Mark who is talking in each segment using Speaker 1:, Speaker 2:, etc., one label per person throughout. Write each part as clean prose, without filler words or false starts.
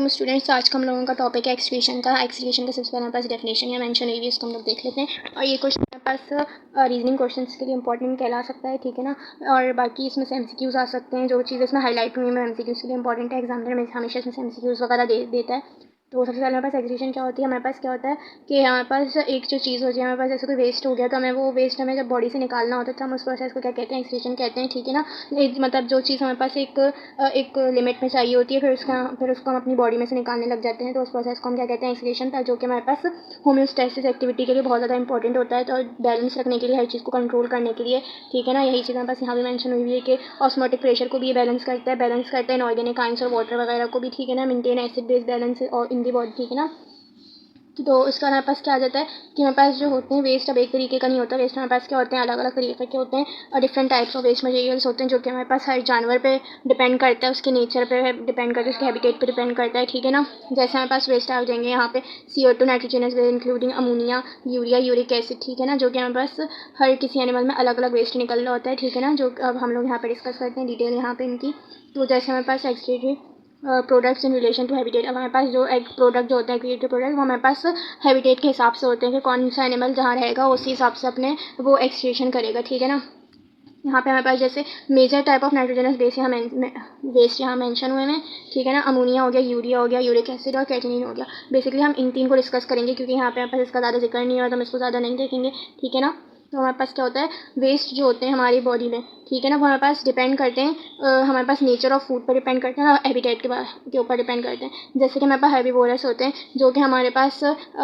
Speaker 1: Students, आज का हम लोगों का टॉपिक है एक्सक्रीशन का। एक्सक्रीशन का सबसे पहले हमारे पास डेफिनेशन या मेंशन हुई है, इसको हम लोग देख लेते हैं। और ये क्वेश्चन हमारे पास रीजनिंग क्वेश्चंस के लिए इंपॉर्टेंट कहला सकता है, ठीक है ना। और बाकी इसमें से एमसीक्यूज आ सकते हैं। जो चीज़ इसमें हाईलाइट हुई है एमसीक्यूज के लिए इंपॉर्टेंट है, एग्जामिनर में हमेशा इसमें से एमसीक्यूज वगैरह देता है। तो सबसे पहले हमारे पास एक्सक्रीशन क्या होती है, हमारे पास क्या होता है कि हमारे पास एक जो चीज़ होती है, हमारे पास जैसे कोई वेस्ट हो गया तो हमें वो वेस्ट हमें जब बॉडी से निकालना होता है तो हम उस प्रोसेस को क्या कहते हैं, एक्सक्रीशन कहते हैं, ठीक है ना। मतलब जो चीज़ हमारे पास एक लिमिट में चाहिए होती है, फिर उसको हम अपनी बॉडी में से निकालने लग जाते हैं, तो उस प्रोसेस को हम क्या कहते हैं, एक्सक्रीशन था, जो कि हमारे पास होम्योस्टैसिस एक्टिविटी के लिए बहुत ज़्यादा इंपॉर्टेंट होता है। तो बैलेंस रखने के लिए, हर चीज़ को कंट्रोल करने के लिए, ठीक है ना। यही चीज़ हमारे पास यहाँ भी मेंशन हुई है कि ऑस्मोटिक प्रेशर को भी ये बैलेंस करता है इनऑर्गेनिक आयंस और वाटर वगैरह को भी, ठीक है ना। मेंटेन एसिड बेस बैलेंस और इन दी बॉडी, ठीक है ना। तो इसका हमारे पास क्या आ जाता है कि हमारे पास जो होते हैं वेस्ट अब एक तरीके का नहीं होता। वेस्ट हमारे पास क्या होते हैं, अलग अलग तरीके के होते हैं और different types of waste materials होते हैं, जो कि हमारे पास हर जानवर पे डिपेंड करता है, उसके नेचर पे डिपेंड करता है, उसके हैबिटेट पे डिपेंड करता है, ठीक है ना। जैसे हमारे पास वेस्ट आ जाएंगे यहाँ पे CO2 nitrogenous waste including ammonia, urea, uric acid, ठीक है ना, जो कि हमारे पास हर किसी एनिमल में अलग अलग वेस्ट निकल रहा होता है, ठीक है ना। जो अब हम लोग यहाँ पे डिस्कस करते हैं डिटेल यहाँ पे इनकी। तो जैसे हमारे पास excretory products in relation to habitat, अब हमारे पास जो एक प्रोडक्ट जो होते हैं क्रिएटिव प्रोडक्ट, वो हमारे पास हैबिटेट के हिसाब से होते हैं कि कौन सा एनिमल जहाँ रहेगा उसी हिसाब से अपने वो एक्सक्रीशन करेगा, ठीक है ना। यहाँ पे हमारे पास जैसे major type of nitrogenous base यहाँ वेस्ट यहाँ मेंशन हुए हैं, ठीक है ना। अमोनिया हो गया, यूरिया हो गया, यूरिक एसिड और कैटनिन हो गया। बेसिकली हम इन तीन को डिस्कस करेंगे क्योंकि यहाँ पे हमारे पास इसका ज़्यादा जिक्र नहीं है तो हम इसको ज़्यादा नहीं देखेंगे, ठीक है ना। तो हमारे पास क्या होता है, वेस्ट जो होते हैं हमारी बॉडी में, ठीक है ना, वो हमारे पास डिपेंड करते हैं हमारे पास नेचर ऑफ फूड पर डिपेंड करते हैं और हैबिटेट के ऊपर डिपेंड करते हैं। जैसे कि हमारे पास हेर्बिवोरस होते हैं जो कि हमारे पास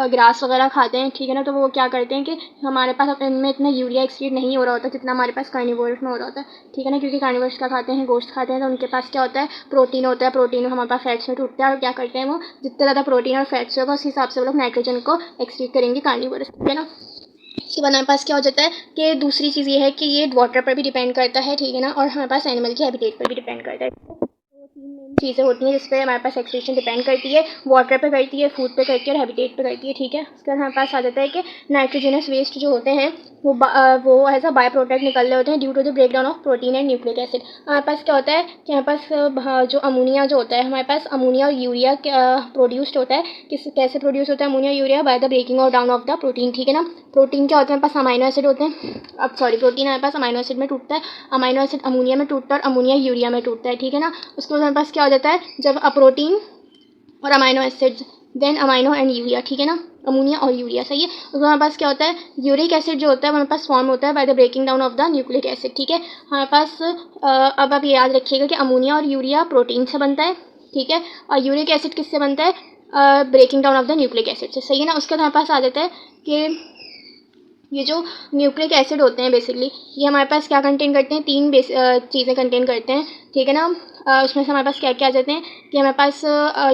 Speaker 1: ग्रास वगैरह खाते हैं, ठीक है ना। तो वो क्या करते हैं कि हमारे पास इनमें इतना यूरिया एक्सक्रीट नहीं हो रहा होता जितना हमारे पास कार्निवोरस में हो रहा होता है, ठीक है ना। क्योंकि कार्निवोरस क्या खाते हैं, गोश्त खाते हैं, तो उनके पास क्या होता है, प्रोटीन होता है। प्रोटीन हमारे पास फैट्स में टूटता है और क्या करते हैं, वो जितना ज़्यादा प्रोटीन और फैट्स होगा उस हिसाब से वो लोग नाइट्रोजन को एक्सक्रीट करेंगे, कार्निवोरस, ठीक है ना। इसके बाद हमारे पास क्या हो जाता है कि दूसरी चीज़ ये है कि ये वाटर पर भी डिपेंड करता है, ठीक है ना, और हमारे पास एनिमल की हैबिटेट पर भी डिपेंड करता है। तो तीन मेन चीज़ें होती हैं जिस पे हमारे पास एक्सक्रीशन डिपेंड करती है, वाटर पे करती है, फूड पे करती है और हैबिटेट पे करती है, ठीक है। उसके बाद हमारे पास आ जाता है कि नाइट्रोजनस वेस्ट जो होते हैं वो एज अ बाय प्रोडक्ट निकल रहे होते हैं due to the break down of protein and nucleic acid. हमारे पास क्या होता है कि हमारे पास जो अमोनिया जो होता है, हमारे पास अमोनिया और यूरिया प्रोड्यूस्ड होता है। कैसे प्रोड्यूस होता है ammonia urea, by the breaking और डाउन ऑफ द प्रोटीन, ठीक है ना। प्रोटीन क्या होता है, हमारे पास अमाइनो एसिड होते हैं। अब प्रोटीन हमारे पास अमाइनो एसिड में टूटता है, अमाइनो एसिड अमोनिया में टूटता है और अमोनिया यूरिया में टूटता है, ठीक है ना। उसके बाद हमारे पास क्या हो जाता है, जब प्रोटीन और amino acid then amino and urea, ठीक है ना, अमोनिया और यूरिया, सही है। उसके हमारे पास क्या होता है, यूरिक एसिड जो होता है हमारे पास फॉर्म होता है by the breaking down of the nucleic acid, ठीक है। हमारे पास अब आप याद रखिएगा कि अमोनिया और यूरिया प्रोटीन से बनता है, ठीक है, और यूरिक एसिड किससे बनता है, breaking down of the nucleic acid से, सही है ना। उसके बाद हमारे पास आ जाता है कि ये जो न्यूक्लिक एसिड होते हैं बेसिकली ये हमारे पास क्या कंटेन करते हैं, तीन चीज़ें कंटेन करते हैं, ठीक है ना। उसमें से हमारे पास क्या क्या आ जाते हैं कि हमारे पास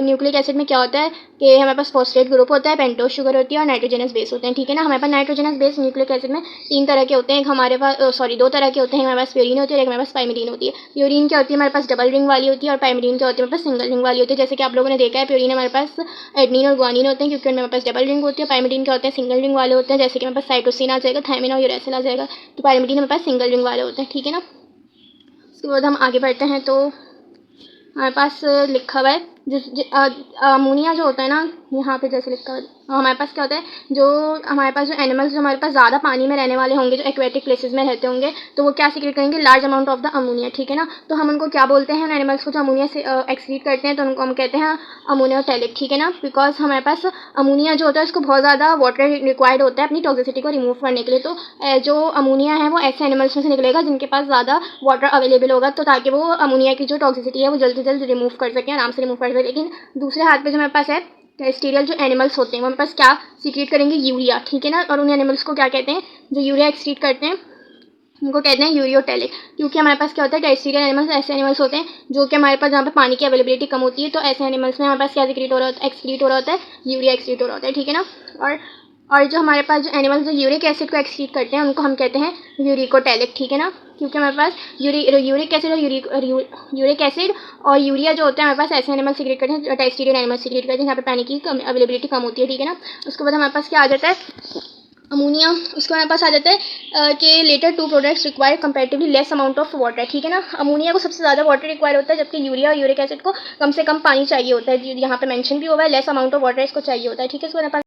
Speaker 1: न्यूक्लिक एसिड में क्या होता है कि हमारे पास फॉस्फेट ग्रुप होता है, पेंटोज शुगर होती है और नाइट्रोजनस बेस होते हैं, ठीक है ना। हमारे पास नाइट्रोजनस बेस न्यूक्लिक एसिड में तीन तरह के होते हैं, एक हमारे पास दो तरह के होते हैं, हमारे पास प्यूरिन होती है, एक हमारे पास पाइमिडीन होती है। प्यूरिन क्या होती है, हमारे पास डबल रिंग वाली होती है और पाइमिडीन क्या होती है, हमारे पास सिंगल रिंग वाली होती है। जैसे कि आप लोगों ने देखा है प्यूरिन हमारे पास एडनिन और ग्वानिन होते हैं क्योंकि उनमें हमारे पास डबल रिंग होती है। पाइमिडीन क्या होते हैं, सिंगल रिंग वाले होते हैं, जैसे कि हमारे पास साइटोसिन आ जाएगा, थायमिन और यूरेसिल आ जाएगा। तो पाइमिडीन हमारे पास सिंगल रिंग वाले होते हैं, ठीक है ना। उसके बाद हम आगे बढ़ते हैं तो हमारे पास लिखा हुआ है अमोनिया जो होता है ना, यहाँ पे जैसे लिखा हुआ है हमारे पास क्या होता है, जो हमारे पास जो एनिमल्स जो हमारे पास ज़्यादा पानी में रहने वाले होंगे, जो एक्वेटिक प्लेसेस में रहते होंगे, तो वो क्या सीक्रेट करेंगे, large amount of the ammonia, ठीक है ना। तो हम उनको क्या बोलते हैं, एनिमल्स को जो अमोनिया से एक्सक्रीट करते हैं तो उनको हम कहते हैं अमोनियोटैलिक, ठीक है ना। बिकॉज हमारे पास अमोनिया जो होता है उसको बहुत ज़्यादा वाटर रिक्वायर्ड होता है अपनी टॉक्सिसिटी को रिमूव करने के लिए। तो जो अमोनिया है वो ऐसे एनिमल्स में से निकलेगा जिनके पास ज़्यादा वाटर अवेलेबल होगा, तो ताकि वो अमोनिया की जो टॉक्सिसिटी है वो जल्द से जल्द रिमूव कर सकें, आराम से रिमूव कर सकें। लेकिन दूसरे हाथ पे जो हमारे पास है टेरेस्ट्रियल जो एनिमल्स होते हैं वो हमारे पास क्या सीक्रेट करेंगे, यूरिया, ठीक है ना। और उन एनिमल्स को क्या कहते हैं, जो यूरिया एक्सक्रीट करते हैं उनको कहते हैं यूरियोटैलिक। क्योंकि हमारे पास क्या होता है, टेरेस्ट्रियल एनिमल्स ऐसे एनिमल्स होते हैं जो कि हमारे पास जहाँ पे पानी की अवेलेबिलिटी कम होती है, तो ऐसे एनिमल्स में हमारे पास क्या एक्सक्रीट हो रहा होता है, यूरिया एक्सक्रीट हो रहा होता है, ठीक है ना। और जो हमारे पास जो एनिमल्स जो यूरिक एसिड को एक्सक्रीट करते हैं उनको हम कहते हैं यूरिकोटैलिक, ठीक है ना। क्योंकि हमारे पास यूरिक एसिड और यूरिक एसिड और यूरिया जो होता है हमारे पास ऐसे एनिमल सीक्रेट करते हैं, टेरेस्ट्रियल एनिमल सीक्रेट करते हैं जहाँ पे पानी की अवेलेबिलिटी कम होती है, ठीक है ना। उसके बाद हमारे पास क्या आ जाता है अमोनिया, उसके हमारे पास आ जाता है कि latter two products require comparatively less amount of water, ठीक है ना। अमोनिया को सबसे ज़्यादा वाटर रिक्वायर होता है, जबकि यूरिया और यूरिक एसिड को कम से कम पानी चाहिए होता है। यहाँ पे मेंशन भी हुआ है लेस अमाउंट ऑफ वाटर इसको चाहिए होता है, ठीक है। इसको हमारे पास